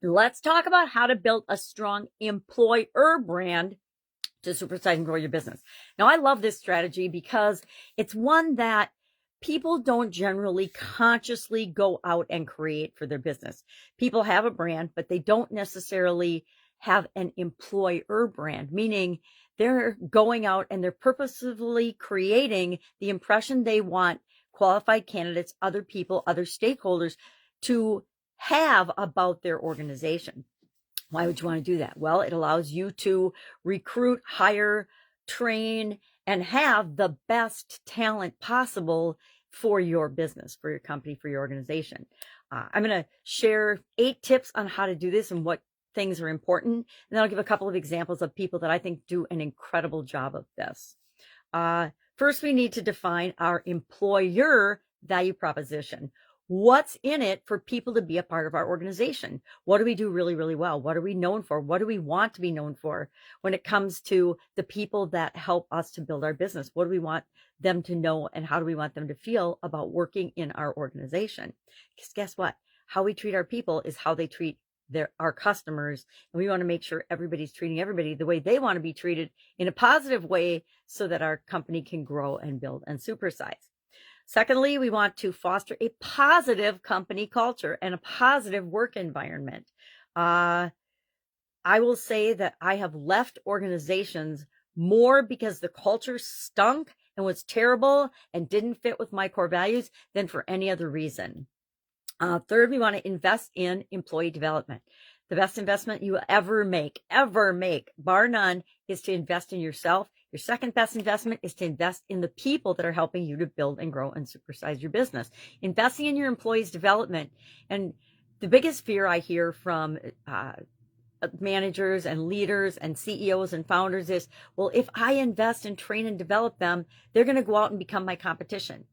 Let's talk about how to build a strong employer brand to supersize and grow your business. Now, I love this strategy because it's one that people don't generally consciously go out and create for their business. People have a brand, but they don't necessarily have an employer brand, meaning they're going out and they're purposefully creating the impression they want qualified candidates, other people, other stakeholders to have about their organization. Why would you want to do that? Well, it allows you to recruit, hire, train, and have the best talent possible for your business, for your company, for your organization. I'm going to share 8 tips on how to do this and what things are important. And then I'll give a couple of examples of people that I think do an incredible job of this. First, we need to define our employer value proposition. What's in it for people to be a part of our organization? What do we do really, really well? What are we known for? What do we want to be known for when it comes to the people that help us to build our business? What do we want them to know, and how do we want them to feel about working in our organization? Because guess what? How we treat our people is how they treat our customers, and we want to make sure everybody's treating everybody the way they want to be treated, in a positive way, so that our company can grow and build and supersize. Secondly, we want to foster a positive company culture and a positive work environment. I will say that I have left organizations more because the culture stunk and was terrible and didn't fit with my core values than for any other reason. Third, we want to invest in employee development. The best investment you ever make, bar none, is to invest in yourself. Your second best investment is to invest in the people that are helping you to build and grow and supersize your business. Investing in your employees' development. And the biggest fear I hear from managers and leaders and CEOs and founders is, well, if I invest and train and develop them, they're going to go out and become my competition.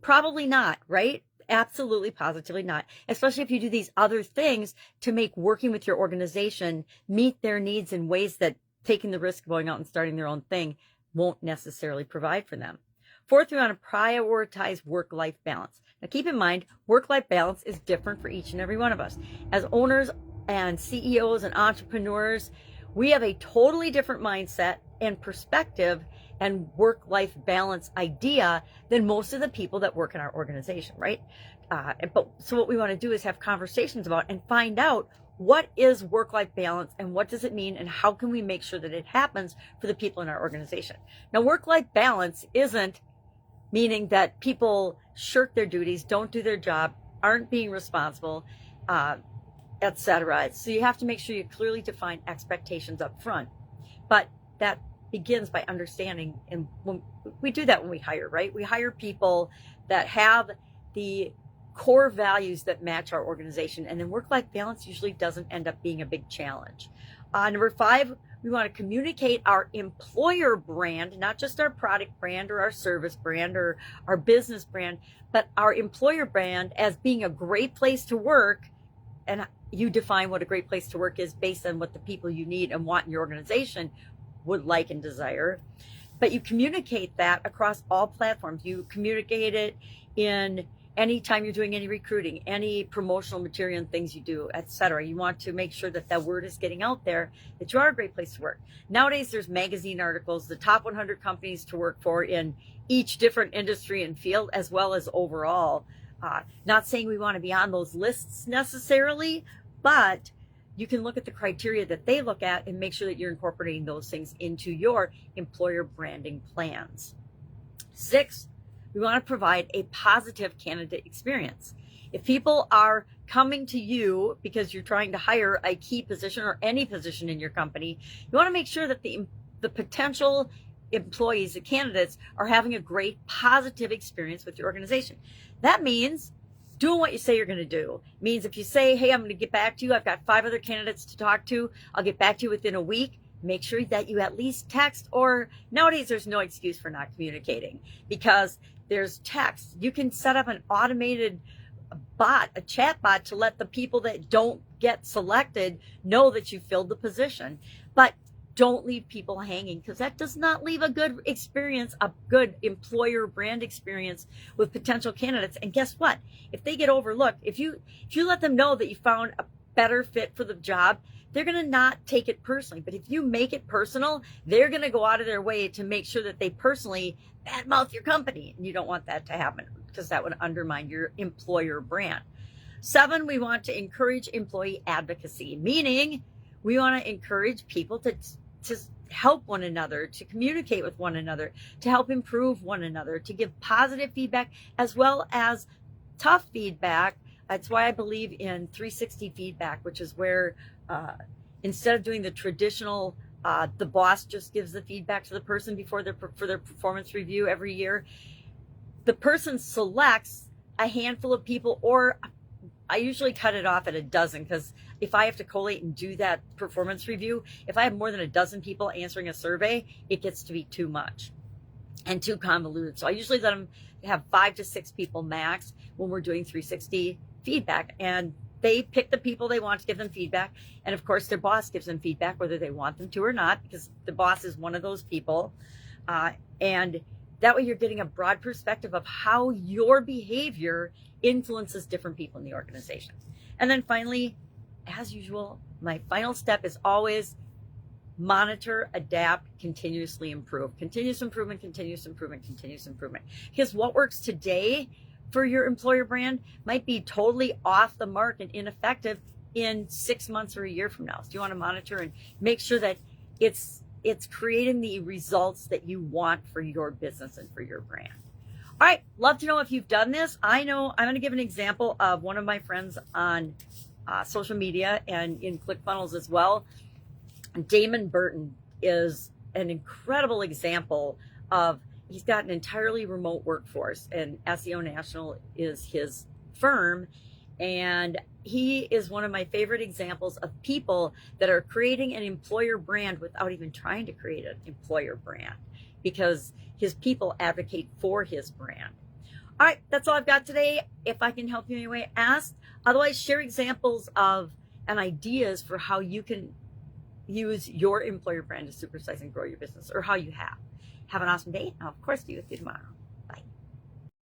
Probably not, right? Absolutely, positively not. Especially if you do these other things to make working with your organization meet their needs in ways that taking the risk of going out and starting their own thing won't necessarily provide for them. Fourth, we want to prioritize work-life balance. Now, keep in mind, work-life balance is different for each and every one of us. As owners and CEOs and entrepreneurs, we have a totally different mindset and perspective and work-life balance idea than most of the people that work in our organization, right? So what we want to do is have conversations about and find out, what is work-life balance and what does it mean, and how can we make sure that it happens for the people in our organization? Now, work-life balance isn't meaning that people shirk their duties, don't do their job, aren't being responsible, etc. So you have to make sure you clearly define expectations up front. But that begins by understanding, and when we do that when we hire, right? We hire people that have the core values that match our organization, and then work-life balance usually doesn't end up being a big challenge. Number 5, we want to communicate our employer brand, not just our product brand or our service brand or our business brand, but our employer brand as being a great place to work. And you define what a great place to work is based on what the people you need and want in your organization would like and desire. But you communicate that across all platforms. You communicate it in anytime you're doing any recruiting, any promotional material and things you do, etc. You want to make sure that that word is getting out there, that you are a great place to work. Nowadays, there's magazine articles, the top 100 companies to work for in each different industry and field, as well as overall. Not saying we want to be on those lists necessarily, but you can look at the criteria that they look at and make sure that you're incorporating those things into your employer branding plans. 6, we want to provide a positive candidate experience. If people are coming to you because you're trying to hire a key position or any position in your company, you want to make sure that the potential employees, the candidates, are having a great positive experience with your organization. That means doing what you say you're going to do. It means if you say, hey, I'm going to get back to you, I've got 5 other candidates to talk to, I'll get back to you within a week. Make sure that you at least text, or nowadays there's no excuse for not communicating because there's text. You can set up an automated bot, a chat bot, to let the people that don't get selected know that you filled the position. But don't leave people hanging, because that does not leave a good experience, a good employer brand experience with potential candidates. And guess what? If they get overlooked, if you let them know that you found better fit for the job, they're going to not take it personally. But if you make it personal, they're going to go out of their way to make sure that they personally badmouth your company. And you don't want that to happen because that would undermine your employer brand. 7, we want to encourage employee advocacy, meaning we want to encourage people to help one another, to communicate with one another, to help improve one another, to give positive feedback as well as tough feedback. That's why I believe in 360 feedback, which is where instead of doing the traditional, the boss just gives the feedback to the person for their performance review every year. The person selects a handful of people, or I usually cut it off at a dozen, because if I have to collate and do that performance review, if I have more than a dozen people answering a survey, it gets to be too much and too convoluted. So I usually let them have 5 to 6 people max when we're doing 360 feedback, and they pick the people they want to give them feedback. And of course, their boss gives them feedback, whether they want them to or not, because the boss is one of those people. And that way you're getting a broad perspective of how your behavior influences different people in the organization. And then finally, as usual, my final step is always monitor, adapt, continuously improve. Continuous improvement, continuous improvement, continuous improvement. Because what works today for your employer brand might be totally off the mark and ineffective in 6 months or a year from now. So you want to monitor and make sure that it's creating the results that you want for your business and for your brand. All right, love to know if you've done this. I know I'm going to give an example of one of my friends on social media and in ClickFunnels as well. Damon Burton is an incredible example of, he's got an entirely remote workforce, and SEO National is his firm. And he is one of my favorite examples of people that are creating an employer brand without even trying to create an employer brand, because his people advocate for his brand. All right, that's all I've got today. If I can help you in any way, ask. Otherwise, share examples of and ideas for how you can use your employer brand to supersize and grow your business, or how you have. Have an awesome day. I'll, of course, be with you tomorrow.